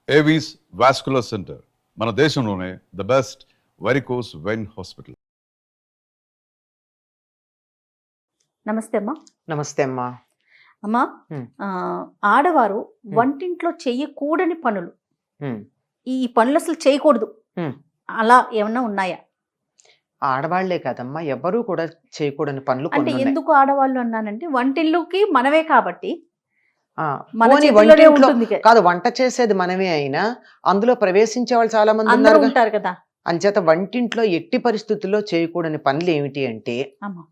Avis vascular centre మన దేశంలోనే the best varicose vein hospital. నమస్తే అమ్మా. నమస్తే అమ్మా. అమ్మా, ఆడవారు వంటింట్లో చెయ్యకూడని పనులు, ఈ పనులు అసలు చేయకూడదు, అలా ఏమన్నా ఉన్నాయా? ఆడవాళ్లే కాదమ్మా, ఎవరు కూడా చేయకూడని పనులు అంటే కొన్ని ఎందుకు ఆడవాళ్ళు అన్నానంటే వంటిల్లుకి మనమే కాబట్టి మన పోనీ చేతుల్లోనే వంటింట్లో ఉంటుంది కాదు, వంట చేసేది మనమే అయినా అందులో ప్రవేశించే వాళ్ళు చాలా మంది అందరూ ఉన్నారు. ఉంటారు కదా. అంచేత వంటింట్లో ఎట్టి పరిస్థితుల్లో చేయకూడని పనులు ఏమిటి అంటే అమ్మా,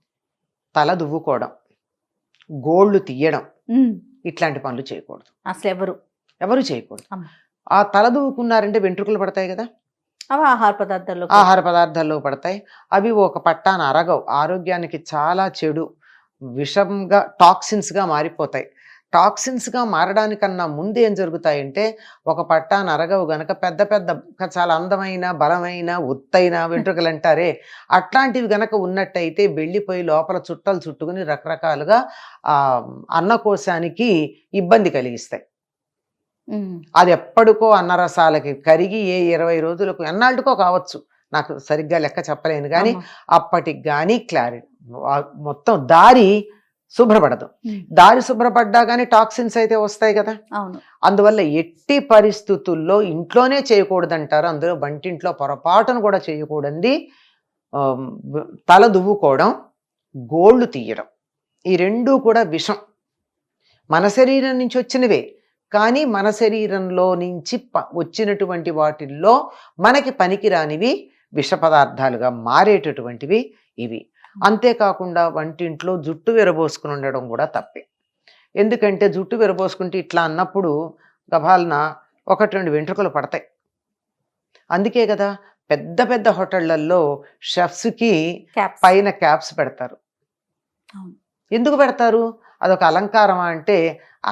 తల దువ్వుకోవడం, గోళ్లు తీయడం, ఉమ్, ఇట్లాంటి పనులు చేయకూడదు. అసలు ఎవరు చేయకూడదు. అమ్మా. ఆ తల దువ్వుకున్నారంటే వెంట్రుకలు పడతాయి కదా, అవి ఆహార పదార్థాల్లో ఆహార పదార్థాల్లో పడతాయి. అవి ఒక పట్టాన అరగవు, ఆరోగ్యానికి చాలా చెడు, విషంగా టాక్సిన్స్ గా మారిపోతాయి. టాక్సిన్స్ గా మారడానికన్నా ముందు ఏం జరుగుతాయంటే ఒక పట్టాన అరగవు గనక పెద్ద పెద్ద చాలా అందమైన బలమైన ఒత్తైన వెంట్రుకలు అంటారే, అట్లాంటివి గనక ఉన్నట్టయితే వెళ్ళిపోయి లోపల చుట్టలు చుట్టుకుని రకరకాలుగా ఆ అన్నకోశానికి ఇబ్బంది కలిగిస్తాయి. అది ఎప్పటికో అన్నరసాలకి కరిగి 20 రోజులకు ఎన్నాళ్ళకో కావచ్చు, నాకు సరిగ్గా లెక్క చెప్పలేను కానీ అప్పటికి కానీ క్లారిటీ మొత్తం దారి శుభ్రపడదు. దారి శుభ్రపడ్డా కానీ టాక్సిన్స్ అయితే వస్తాయి కదా. అందువల్ల ఎట్టి పరిస్థితుల్లో ఇంట్లోనే చేయకూడదంటారు. అందులో వంటింట్లో పొరపాటును కూడా చేయకూడదు. తల దువ్వుకోవడం, గోళ్లు తీయడం, ఈ రెండూ కూడా విషం. మన శరీరం నుంచి వచ్చినవే కానీ మన శరీరంలో నుంచి వచ్చినటువంటి వాటిల్లో మనకి పనికిరానివి విష పదార్థాలుగా మారేటటువంటివి ఇవి. అంతేకాకుండా వంటింట్లో జుట్టు విరబోసుకుని ఉండడం కూడా తప్పే. ఎందుకంటే జుట్టు విరబోసుకుంటే ఇట్లా అన్నప్పుడు గభాలన 1-2 వెంట్రుకలు పడతాయి. అందుకే కదా పెద్ద పెద్ద హోటళ్లలో షెఫ్స్కి పైన క్యాప్స్ పెడతారు. ఎందుకు పెడతారు? అదొక అలంకారమా అంటే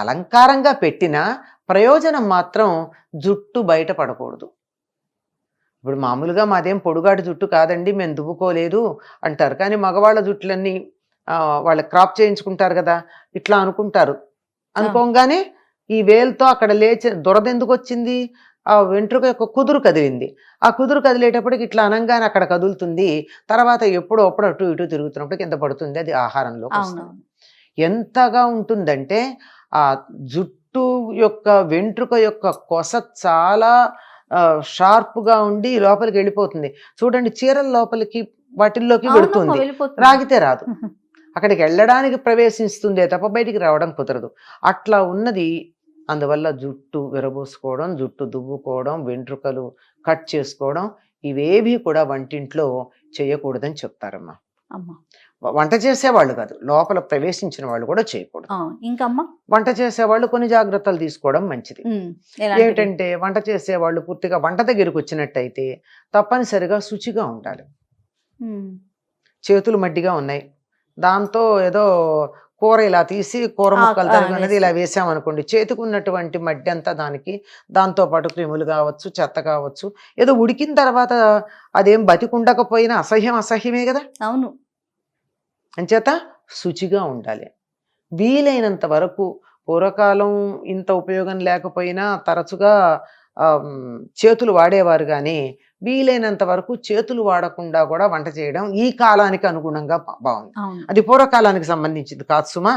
అలంకారంగా పెట్టినా ప్రయోజనం మాత్రం జుట్టు బయట పడకూడదు. ఇప్పుడు మామూలుగా మాదేం పొడుగాటి జుట్టు కాదండి, మేము దువ్వుకోలేదు అంటారు. కానీ మగవాళ్ళ జుట్లన్నీ వాళ్ళ క్రాప్ చేయించుకుంటారు కదా, ఇట్లా అనుకుంటారు. అనుకోగానే ఈ వేలుతో అక్కడ లేచి దురద ఎందుకు వచ్చింది? ఆ వెంట్రుక యొక్క కుదురు కదిలింది. ఆ కుదురు కదిలేటప్పటికి ఇట్లా అనంగానే అక్కడ కదులుతుంది. తర్వాత ఎప్పుడో అప్పుడు అటు ఇటు తిరుగుతున్నప్పుడు కింద పడుతుంది. అది ఆహారంలో ఎంతగా ఉంటుందంటే ఆ జుట్టు యొక్క వెంట్రుక యొక్క కొస చాలా షార్ప్గా ఉండి లోపలికి వెళ్ళిపోతుంది. చూడండి, చీరల లోపలికి వాటిల్లోకి వెళుతుంది, రాగితే రాదు. అక్కడికి వెళ్ళడానికి ప్రవేశిస్తుందే తప్ప బయటికి రావడం కుదరదు. అట్లా ఉన్నది. అందువల్ల జుట్టు విరబోసుకోవడం, జుట్టు దువ్వుకోవడం, వెంట్రుకలు కట్ చేసుకోవడం ఇవేవి కూడా వంటింట్లో చేయకూడదని చెప్తారమ్మా. వంట చేసేవాళ్ళు కాదు, లోపల ప్రవేశించిన వాళ్ళు కూడా చేయకూడదు. ఇంకమ్మా, వంట చేసేవాళ్ళు కొన్ని జాగ్రత్తలు తీసుకోవడం మంచిది. ఏమిటంటే వంట చేసేవాళ్ళు పూర్తిగా వంట దగ్గరికి వచ్చినట్టయితే తప్పనిసరిగా శుచిగా ఉండాలి. చేతులు మడ్డిగా ఉన్నాయి, దాంతో ఏదో కూర ఇలా తీసి కూర ముక్కలు తరిగినది ఇలా వేసామనుకోండి, చేతికి ఉన్నటువంటి మడ్డి అంతా దానికి, దాంతోపాటు క్రిములు కావచ్చు, చెత్త కావచ్చు, ఏదో ఉడికిన తర్వాత అదేం బతికుండకపోయినా అసహ్యమే కదా. అవును. అంచేత శుచిగా ఉండాలి. వీలైనంత వరకు పూర్వకాలం ఇంత ఉపయోగం లేకపోయినా తరచుగా చేతులు వాడేవారు, కానీ వీలైనంత వరకు చేతులు వాడకుండా కూడా వంట చేయడం ఈ కాలానికి అనుగుణంగా బాగుంది. అది పూర్వకాలానికి సంబంధించింది కాదు సుమా.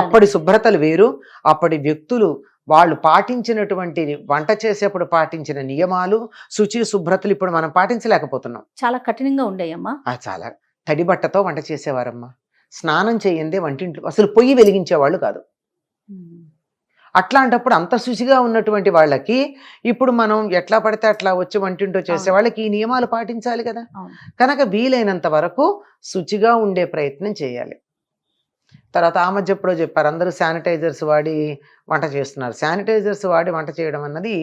అప్పటి శుభ్రతలు వేరు, అప్పటి వ్యక్తులు వాళ్ళు పాటించినటువంటి వంట చేసేప్పుడు పాటించిన నియమాలు, శుచి శుభ్రతలు ఇప్పుడు మనం పాటించలేకపోతున్నాం. చాలా కఠినంగా ఉండేయమ్మా. చాలా తడి బట్టతో వంట చేసేవారమ్మా. స్నానం చేయందే వంటింట్లో అసలు పొయ్యి వెలిగించేవాళ్ళు కాదు. అట్లాంటప్పుడు అంత శుచిగా ఉన్నటువంటి వాళ్ళకి ఇప్పుడు మనం ఎట్లా పడితే అట్లా వచ్చి వంటింటో చేసే వాళ్ళకి ఈ నియమాలు పాటించాలి కదా. కనుక వీలైనంత వరకు శుచిగా ఉండే ప్రయత్నం చేయాలి. తర్వాత ఆ మధ్య ఎప్పుడో చెప్పారు, అందరూ శానిటైజర్స్ వాడి వంట చేస్తున్నారు. శానిటైజర్స్ వాడి వంట చేయడం అన్నది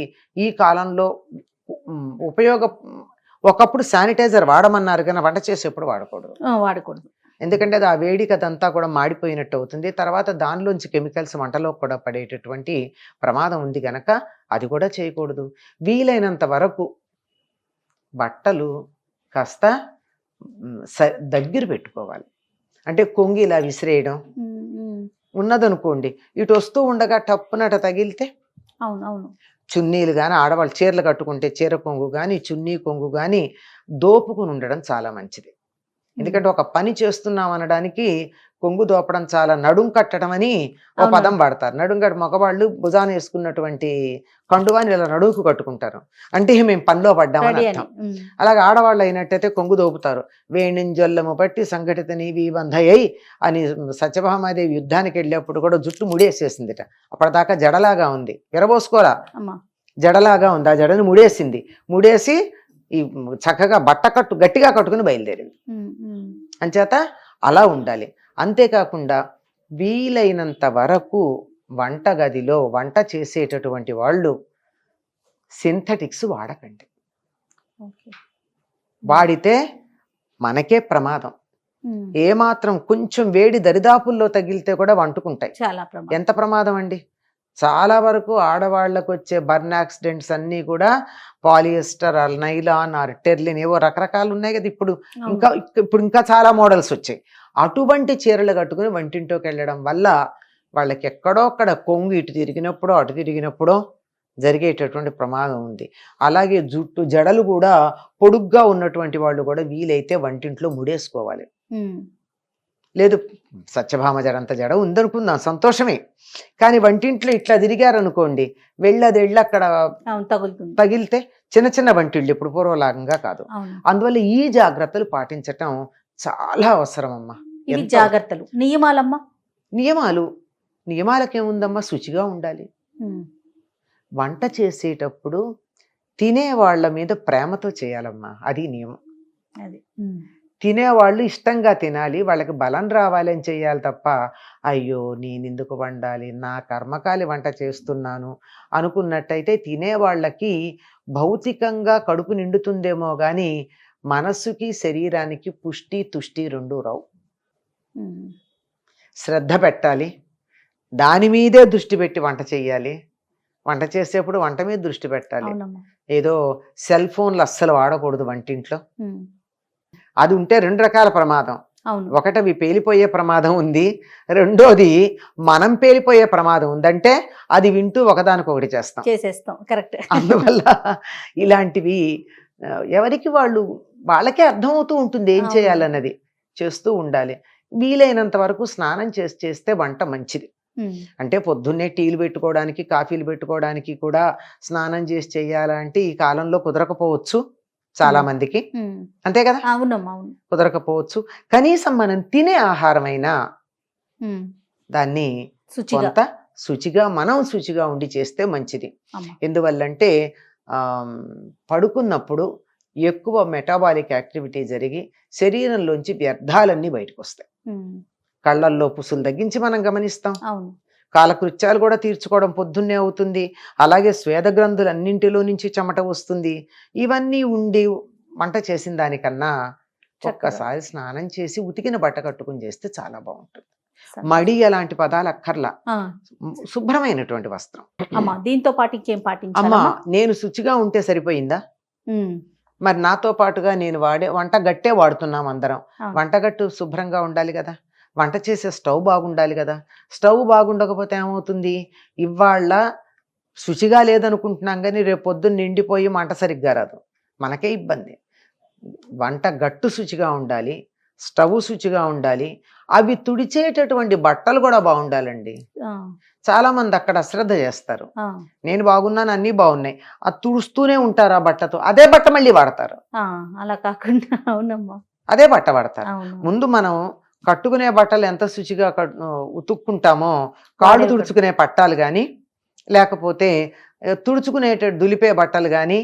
ఈ కాలంలో ఒకప్పుడు శానిటైజర్ వాడమన్నారు కానీ వంట చేసేప్పుడు వాడకూడదు. ఎందుకంటే అది ఆ వేడికి అదంతా కూడా మాడిపోయినట్టు అవుతుంది. తర్వాత దానిలోంచి కెమికల్స్ వంటలో కూడా పడేటటువంటి ప్రమాదం ఉంది కనుక అది కూడా చేయకూడదు. వీలైనంత వరకు బట్టలు కాస్త దగ్గర పెట్టుకోవాలి. అంటే కొంగి ఇలా విసిరేయడం ఉన్నదనుకోండి, ఇటు వస్తూ ఉండగా టప్పునట తగిలితే చున్నీలు కానీ ఆడవాళ్ళు చీరలు కట్టుకుంటే చీర కొంగు కానీ చున్నీ కొంగు కానీ దోపుకుని ఉండడం చాలా మంచిది. ఎందుకంటే ఒక పని చేస్తున్నాం అనడానికి కొంగు దోపడం చాలా, నడుం కట్టడం అని ఒక అవును. పదం వాడతారు. నడుం కట్ట మగవాళ్ళు భుజాన వేసుకున్నటువంటి కండువాని ఇలా నడువుకు కట్టుకుంటారు, అంటే మేము పనిలో పడ్డామని రెడీ అని. అర్థం. అలాగే ఆడవాళ్ళు అయినట్టయితే కొంగు దోపుతారు. వేణింజొల్లము బట్టి సంఘటిత నీవి బంధయ్యి అని సత్యభామాదేవి యుద్ధానికి వెళ్ళేప్పుడు కూడా జుట్టు ముడేసేసిందిట. అప్పటిదాకా జడలాగా ఉంది, విరబోసుకోరా, అమ్మా. జడలాగా ఉంది. ఆ జడని ముడేసింది, ముడేసి ఈ చక్కగా బట్ట కట్టు గట్టిగా కట్టుకుని బయలుదేరింది. అంచేత అలా ఉండాలి. అంతేకాకుండా వీలైనంత వరకు వంటగదిలో వంట చేసేటటువంటి వాళ్ళు సింథటిక్స్ వాడకండి. వాడితే మనకే ప్రమాదం. ఏమాత్రం కొంచెం వేడి దరిదాపుల్లో తగిలితే కూడా వంటుకుంటాయి. చాలా ప్రమాదం. ఎంత ప్రమాదం అండి. చాలా వరకు ఆడవాళ్ళకు వచ్చే బర్న్ యాక్సిడెంట్స్ అన్నీ కూడా polyester or nylon or terylene ఏవో రకరకాలు ఉన్నాయి కదా ఇప్పుడు. ఇంకా చాలా మోడల్స్ వచ్చాయి. అటువంటి చీరలు కట్టుకుని వంటింట్లోకి వెళ్ళడం వల్ల వాళ్ళకి ఎక్కడో అక్కడ కొంగు ఇటు తిరిగినప్పుడో అటు తిరిగినప్పుడో జరిగేటటువంటి ప్రమాదం ఉంది. అలాగే జుట్టు జడలు కూడా పొడుగ్గా ఉన్నటువంటి వాళ్ళు కూడా వీలైతే వంటింట్లో ముడేసుకోవాలి. లేదు సత్యభామ జడంత జడ ఉందనుకుందాం, సంతోషమే. కానీ వంటింట్లో ఇట్లా తిరిగారనుకోండి, వెళ్ళి అక్కడ తగిలితే చిన్న చిన్న వంటిళ్ళు ఇప్పుడు పూర్వలాగంగా కాదు. అందువల్ల ఈ జాగ్రత్తలు పాటించటం చాలా అవసరం అమ్మా. జాగ్రత్తలు, నియమాలమ్మా. నియమాలకేముందమ్మా, శుచిగా ఉండాలి. వంట చేసేటప్పుడు తినే వాళ్ళ మీద ప్రేమతో చేయాలమ్మా, అది నియమం. తినేవాళ్ళు ఇష్టంగా తినాలి, వాళ్ళకి బలం రావాలని చేయాలి తప్ప అయ్యో నేనెందుకు వండాలి, నా కర్మకాలి వంట చేస్తున్నాను అనుకున్నట్టయితే తినేవాళ్ళకి భౌతికంగా కడుపు నిండుతుందేమో కానీ మనస్సుకి శరీరానికి పుష్టి తుష్టి రెండు రావు. శ్రద్ధ పెట్టాలి, దాని మీదే దృష్టి పెట్టి వంట చేయాలి. వంట చేసేప్పుడు వంట మీద దృష్టి పెట్టాలి. ఏదో సెల్ ఫోన్లు అస్సలు వాడకూడదు వంటింట్లో. అది ఉంటే రెండు రకాల ప్రమాదం. ఒకటి అవి పేలిపోయే ప్రమాదం ఉంది, రెండోది మనం పేలిపోయే ప్రమాదం ఉందంటే అది వింటూ ఒకదానికొకటి చేసేస్తాం. కరెక్ట్. అందువల్ల ఇలాంటివి ఎవరికి వాళ్ళకే అర్థమవుతూ ఉంటుంది ఏం చేయాలన్నది, చేస్తూ ఉండాలి. వీలైనంత వరకు స్నానం చేస్తే వంట మంచిది. అంటే పొద్దున్నే టీలు పెట్టుకోవడానికి కాఫీలు పెట్టుకోవడానికి కూడా స్నానం చేసి చెయ్యాలంటే ఈ కాలంలో కుదరకపోవచ్చు చాలా మందికి, అంతే కదా. కుదరకపోవచ్చు. కనీసం మనం తినే ఆహారమైనా దాన్ని కొంత శుచిగా మనం శుచిగా ఉండి చేస్తే మంచిది. ఎందువల్లంటే పడుకున్నప్పుడు ఎక్కువ మెటాబాలిక్ యాక్టివిటీ జరిగి శరీరంలోంచి వ్యర్థాలన్నీ బయటకు వస్తాయి. కళ్ళల్లో పుసులు తగ్గించి మనం గమనిస్తాం. కాలకృత్యాలు కూడా తీర్చుకోవడం పొద్దున్నే అవుతుంది. అలాగే స్వేద గ్రంథులన్నింటిలో నుంచి చెమట వస్తుంది. ఇవన్నీ ఉండి వంట చేసిన దానికన్నా ఒక్కసారి స్నానం చేసి ఉతికిన బట్ట కట్టుకుని చేస్తే చాలా బాగుంటుంది. మడి అలాంటి పదాలు అక్కర్లా, శుభ్రమైనటువంటి వస్త్రం. దీంతో పాటు ఇంకేం పాటించాలి? అమ్మా నేను శుచిగా ఉంటే సరిపోయిందా? మరి నాతో పాటుగా నేను వంట గట్టే వాడుతున్నాం అందరం. వంటగట్టు శుభ్రంగా ఉండాలి కదా, వంట చేసే స్టవ్ బాగుండాలి కదా. స్టవ్ బాగుండకపోతే ఏమవుతుంది, ఇవాళ శుచిగా లేదనుకుంటున్నాం కానీ రేపు పొద్దున్న నిండిపోయి మంట సరిగ్గా రాదు, మనకే ఇబ్బంది. వంట గట్టు శుచిగా ఉండాలి, స్టవ్ శుచిగా ఉండాలి, అవి తుడిచేటటువంటి బట్టలు కూడా బాగుండాలండి. చాలా మంది అక్కడ అశ్రద్ధ చేస్తారు. నేను బాగున్నాను అన్నీ బాగున్నాయి, అది తుడుస్తూనే ఉంటారు. ఆ బట్టతో అదే బట్ట మళ్ళీ వాడతారు. అలా కాకుండా అవునమ్మా అదే బట్ట వాడతారు. ముందు మనం కట్టుకునే బట్టలు ఎంత శుచిగా ఉతుక్కుంటామో కాళ్ళు తుడుచుకునే పట్టాలు కానీ లేకపోతే దులిపే బట్టలు కానీ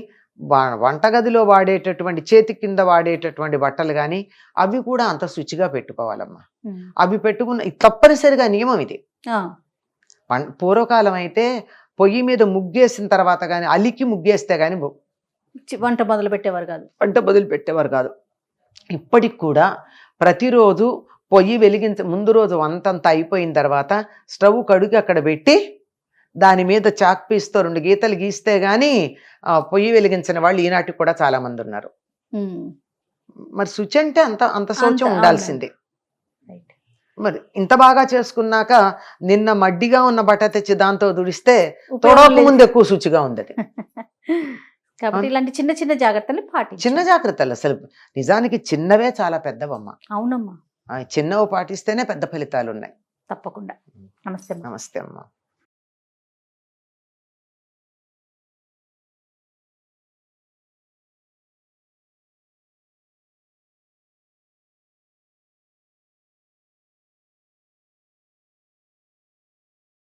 వంటగదిలో వాడేటటువంటి చేతి కింద వాడేటటువంటి బట్టలు కానీ అవి కూడా అంత శుచిగా పెట్టుకోవాలమ్మా. అవి పెట్టుకున్న తప్పనిసరిగా నియమం ఇది. పూర్వకాలం అయితే పొయ్యి మీద ముగ్గేసిన తర్వాత కానీ అలికి ముగ్గేస్తే కానీ వంట మొదలు పెట్టేవారు కాదు. ఇప్పటికి కూడా ప్రతిరోజు పొయ్యి ముందు రోజు వంతంతా అయిపోయిన తర్వాత స్టవ్ కడుగు అక్కడ పెట్టి దాని మీద చాక్ పీస్తో 2 గీతలు గీస్తే గానీ పొయ్యి వెలిగించిన వాళ్ళు ఈనాటికి కూడా చాలా మంది ఉన్నారు. మరి శుచి అంటే అంత శౌచం ఉండాల్సిందే. మరి ఇంత బాగా చేసుకున్నాక నిన్న మడ్డిగా ఉన్న బట్ట తెచ్చి దాంతో దుడిస్తే ఉపయోగం తొడవక లేదు. ముందు ఎక్కువ శుచిగా ఉంది అది. కాబట్టి ఇలాంటి చిన్న చిన్న జాగ్రత్తలు పాటించాలి. చిన్న జాగ్రత్తలు అసలు నిజానికి చిన్నవే చాలా పెద్దవమ్మ. అవునమ్మా, చిన్నవి పాటిస్తేనే పెద్ద ఫలితాలు ఉన్నాయి. తప్పకుండా. నమస్తే అమ్మా. నమస్తే అమ్మ.